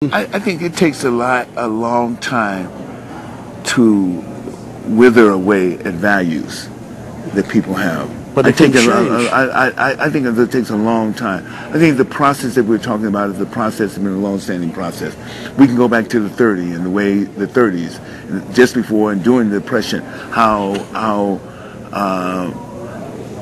I think it takes a long time to wither away at values that people have. But I think it takes a long time. I think the process that we're talking about is the process has been a long-standing process. We can go back to the 30s and the 30s, just before and during the Depression, how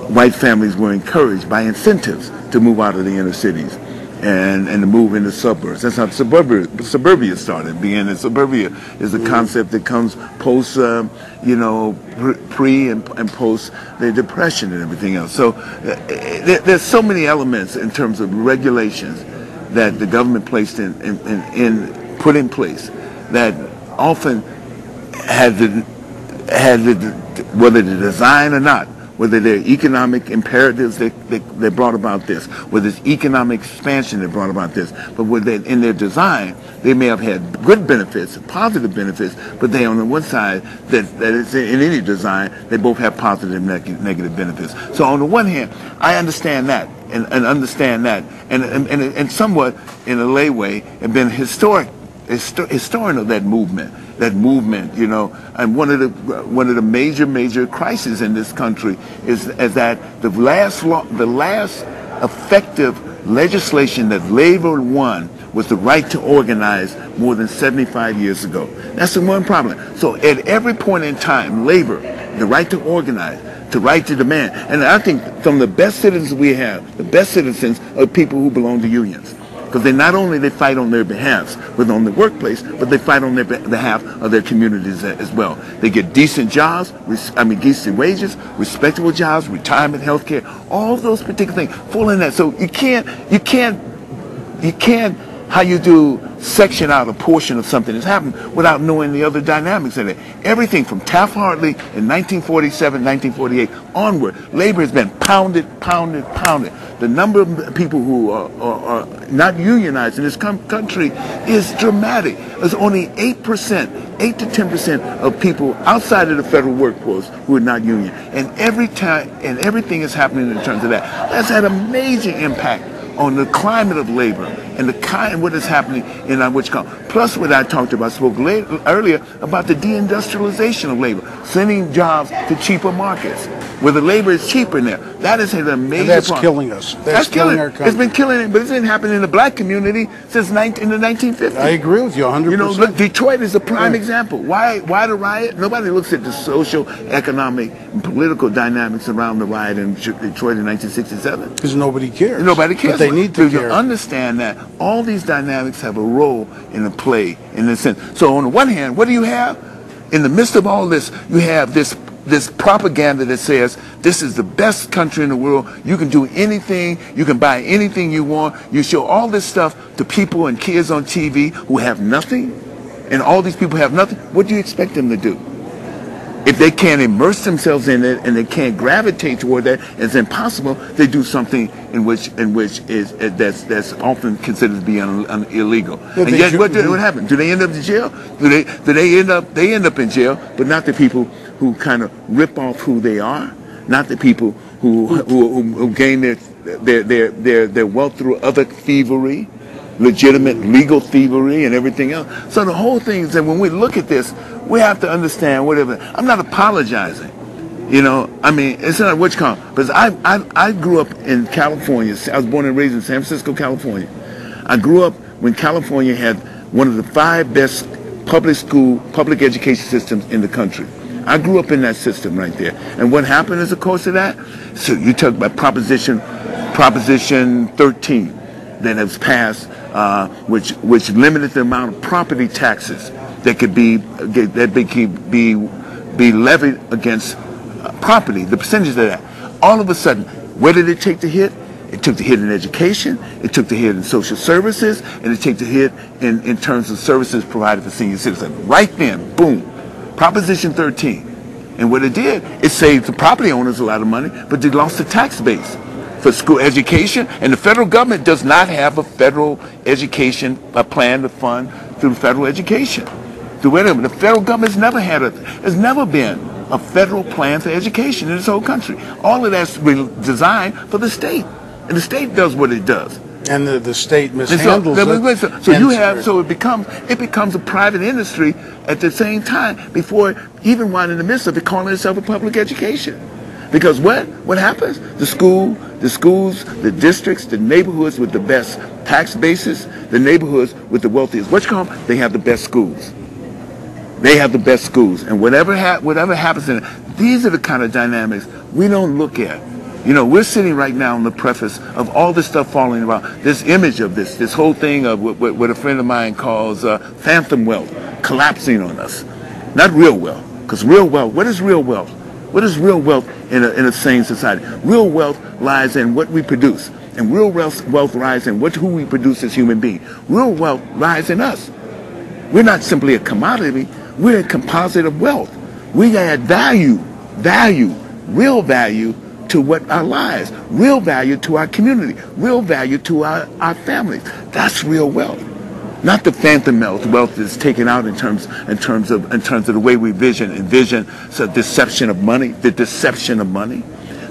white families were encouraged by incentives to move out of the inner cities and to move into suburbs. That's how suburbia started. Being in suburbia is a concept that comes post, pre and post the Depression and everything else. So there's so many elements in terms of regulations that the government put in place that often whether the design or not, whether they're economic imperatives that brought about this, whether it's economic expansion that brought about this, but in their design, they may have had good benefits, positive benefits, but they on the one side, that is in any design, they both have positive and negative benefits. So on the one hand, I understand that and understand that, and somewhat in a lay way, have been historian of that movement. And one of the major crises in this country is that the last effective legislation that labor won was the right to organize more than 75 years ago. That's the one problem. So at every point in time, labor, the right to organize, the right to demand, and I think some of the best citizens we have, the best citizens are people who belong to unions. Because not only they fight on their behalfs within the workplace, but they fight on their behalf of their communities as well. They get decent jobs, decent wages, respectable jobs, retirement, health care, all of those particular things fall in that. So you can't, how you do section out a portion of something that's happened without knowing the other dynamics in it. Everything from Taft-Hartley in 1947, 1948 onward, labor has been pounded. The number of people who are not unionized in this country is dramatic. There's only 8 to 10% of people outside of the federal workforce who are not union. And everything is happening in terms of that. That's had a major impact on the climate of labor and what is happening in our plus what I spoke earlier about the deindustrialization of labor, sending jobs to cheaper markets where the labor is cheaper now. That is a major and that's problem. Killing us. That's killing our country. It's been killing it, but it's been happening in the black community since in the 1950s. I agree with you 100%. Look, Detroit is a prime example. Why the riot? Nobody looks at the social, economic, and political dynamics around the riot in Detroit in 1967. Because nobody cares. Nobody cares. But they need to care. You understand that all these dynamics have a role in the play in this sense. So on the one hand, what do you have? In the midst of all this, you have this propaganda that says this is the best country in the world. You can do anything. You can buy anything you want. You show all this stuff to people and kids on TV who have nothing, and all these people have nothing. What do you expect them to do? If they can't immerse themselves in it and they can't gravitate toward that, it's impossible. They do something in which that's often considered to be illegal. And yet, what happens? Do they end up in jail? They end up in jail, but not the people who kind of rip off who they are, not the people who gain their wealth through other thievery, legitimate legal thievery and everything else. So the whole thing is that when we look at this, we have to understand whatever. I'm not apologizing. It's not what you call it. Because I grew up in California. I was born and raised in San Francisco, California. I grew up when California had one of the 5 best public education systems in the country. I grew up in that system right there. And what happened as a course of that? So you talk about Proposition 13 that was passed, which limited the amount of property taxes that could be levied against property, the percentage of that. All of a sudden, where did it take the hit? It took the hit in education, it took the hit in social services, and it took the hit in terms of services provided for senior citizens. Right then, boom, Proposition 13. And what it did, it saved the property owners a lot of money, but they lost the tax base for school education, and the federal government does not have a federal education plan to fund through federal education. The federal government has never been a federal plan for education in this whole country. All of that's designed for the state, and the state does what it does. And the state And mishandles it. so you have, so it becomes a private industry at the same time, before even while in the midst of it calling itself a public education. Because what happens? The schools, the districts, the neighborhoods with the best tax basis, the neighborhoods with the wealthiest, they have the best schools. They have the best schools, and whatever happens in it, these are the kind of dynamics we don't look at. You know, we're sitting right now on the preface of all this stuff falling around. This image of this whole thing of what a friend of mine calls phantom wealth collapsing on us. Not real wealth, because real wealth, what is real wealth? What is real wealth in a sane society? Real wealth lies in what we produce, and real wealth lies in who we produce as human beings. Real wealth lies in us. We're not simply a commodity, we're a composite of wealth. We add value, real value to what our lives, real value to our community, real value to our families. That's real wealth. Not the phantom wealth that's taken out in terms of the way we envision so deception of money, the deception of money.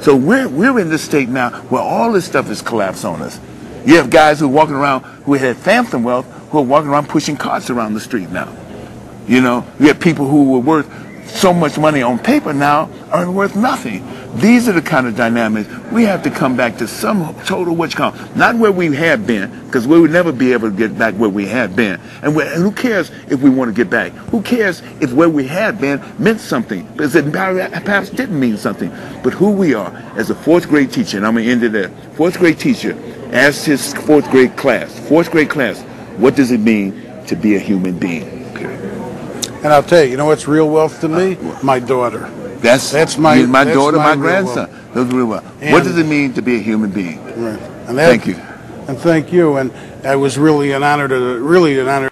So we're in this state now where all this stuff is collapsed on us. You have guys who are walking around who had phantom wealth who are walking around pushing carts around the street now. You know, you have people who were worth so much money on paper now are worth nothing. These are the kind of dynamics we have to come back to some total not where we have been, because we would never be able to get back where we had been. And who cares if we want to get back? Who cares if where we had been meant something? Because it perhaps didn't mean something. But who we are as a fourth grade teacher, and I'm going to end it there. Fourth grade teacher asked his fourth grade class, what does it mean to be a human being? Period. And I'll tell you, you know what's real wealth to me? My daughter. That's my daughter, my grandson. Those real wealth. What does it mean to be a human being? Right. Thank you. And thank you. And it was really an honor